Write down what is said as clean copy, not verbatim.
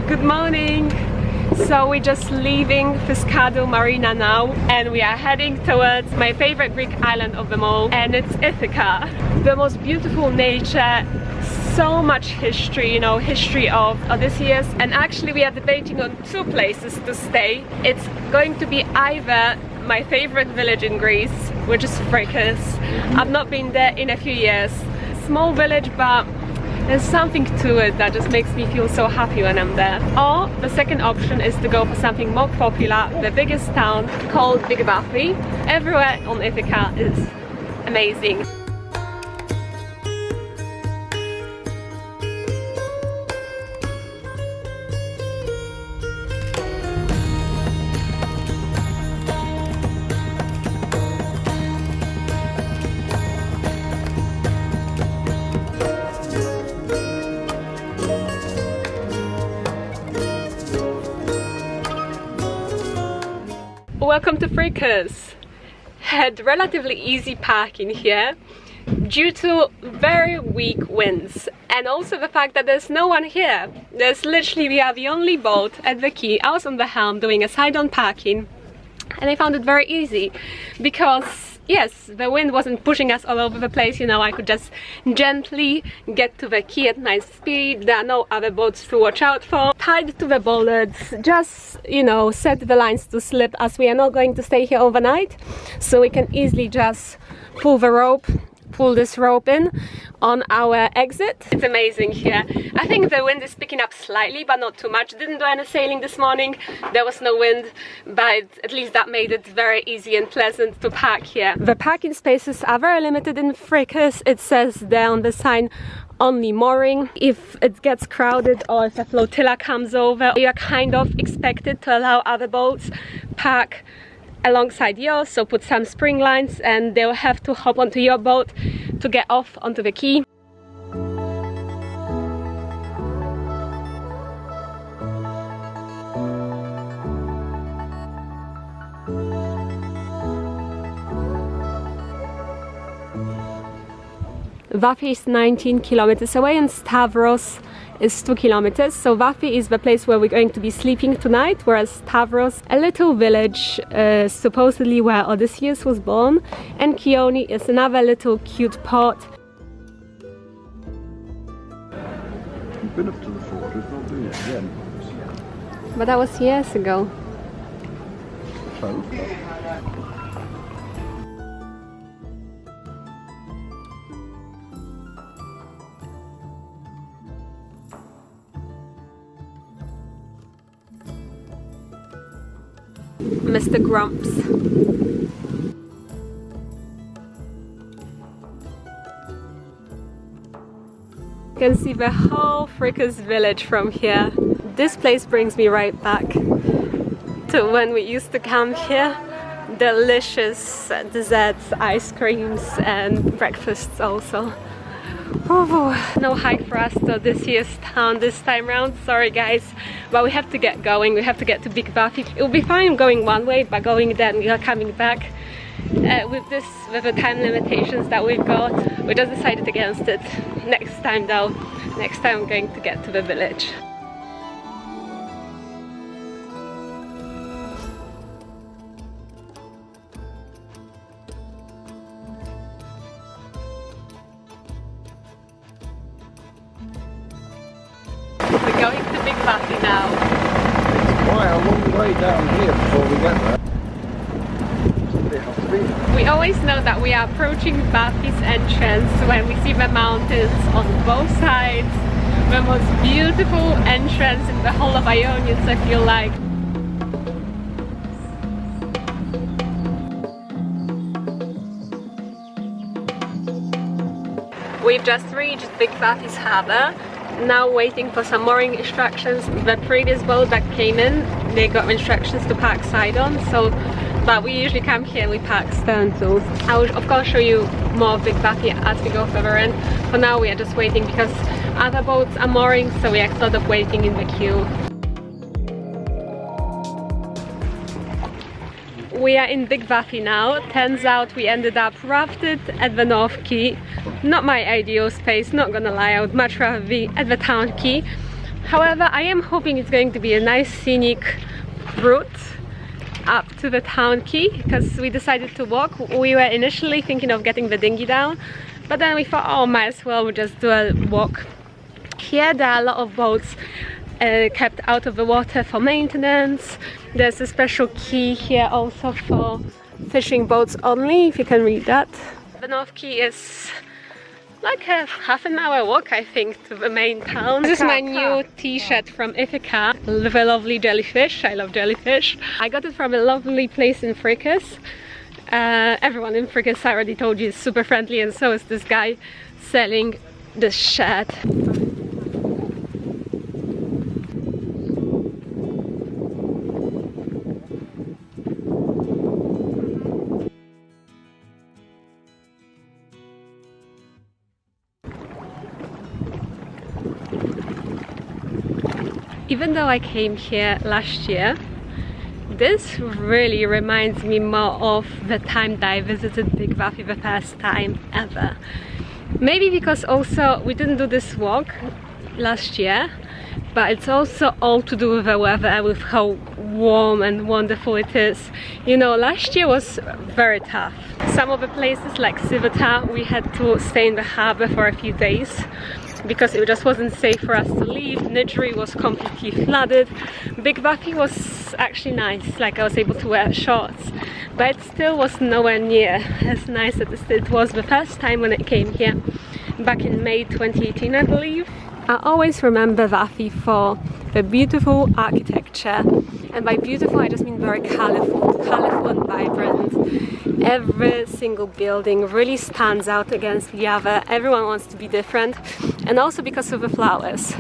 Good morning! So we're just leaving Fiscado Marina now and we are heading towards my favorite Greek island of them all, and it's Ithaca. The most beautiful nature, so much history, you know, history of Odysseus, and actually we are debating on two places to stay. It's going to be either my favorite village in Greece, which is Frikos. I've not been there in a few years. Small village, but there's something to it that just makes me feel so happy when I'm there. Or the second option is to go for something more popular, the biggest town called Big Bathi. Everywhere on Ithaca is amazing. Welcome to Frikos. Had relatively easy parking here due to very weak winds, and also the fact that there's no one here. We are the only boat at the quay. I was on the helm doing a side-on parking and I found it very easy because yes, the wind wasn't pushing us all over the place, you know, I could just gently get to the quay at nice speed. There are no other boats to watch out for. Tied to the bollards, just, you know, set the lines to slip as we are not going to stay here overnight. So we can easily just pull this rope in on our exit. It's amazing here. I think the wind is picking up slightly, but not too much. Didn't do any sailing this morning. There was no wind, but at least that made it very easy and pleasant to park here. The parking spaces are very limited in Frikos. It says there on the sign, only mooring. If it gets crowded or if a flotilla comes over, you are kind of expected to allow other boats park alongside yours, so put some spring lines and they'll have to hop onto your boat to get off onto the quay. Vathi is 19 kilometers away and Stavros is 2 kilometers. So Vathi is the place where we're going to be sleeping tonight, whereas Stavros, a little village supposedly where Odysseus was born, and Chioni is another little cute port. You've been up to the fortress, not doing it again. But that was years ago. So? Mr. Grumps. You can see the whole Frikos village from here. This place brings me right back to when we used to come here. Delicious desserts, ice creams and breakfasts also. Oh, no hike for us to this year's town this time round, sorry guys, but we have to get going. We have to get to Big Bathi. It will be fine going one way, but going there and we are coming back with the time limitations that we've got, we just decided against it. Next time though, next time I'm going to get to the village. We're going to Big Bathi now. It's quite a long way down here before we get there. Somebody has to be there. We always know that we are approaching Bathi's entrance when we see the mountains on both sides. The most beautiful entrance in the whole of Ionians, I feel like. We've just reached Big Bathi's harbour. Now waiting for some mooring instructions. The previous boat that came in, they got instructions to park side on, so but we usually come here and we park stern too. I will of course show you more of Big Bathi as we go further in. For now we are just waiting because other boats are mooring, so we are sort of waiting in the queue. We are in Big Bathi now. Turns out we ended up rafted at the North Quay. Not my ideal space, not gonna lie, I would much rather be at the town quay. However, I am hoping it's going to be a nice scenic route up to the town quay, because we decided to walk. We were initially thinking of getting the dinghy down, but then we thought, oh, might as well just do a walk. Here there are a lot of boats kept out of the water for maintenance. There's a special quay here also for fishing boats only, if you can read that. The North Quay is like a half an hour walk, I think, to the main town. This is my new t-shirt from Ithaca with a lovely jellyfish. I love jellyfish. I got it from a lovely place in Fricus. Everyone in Fricus, I already told you, is super friendly, and so is this guy selling this shirt. Even though I came here last year, this really reminds me more of the time that I visited Big Waffy the first time ever. Maybe because also we didn't do this walk last year, but it's also all to do with the weather, with how warm and wonderful it is. You know, last year was very tough. Some of the places like Civita, we had to stay in the harbour for a few days because it just wasn't safe for us to leave. Nidri was completely flooded. Big Waffy was actually nice, like I was able to wear shorts, but it still was nowhere near as nice as it was the first time when I came here back in May 2018, I believe. I always remember Waffy for the beautiful architecture, and by beautiful I just mean very colourful and vibrant. Every single building really stands out against the other. Everyone wants to be different, and also because of the flowers.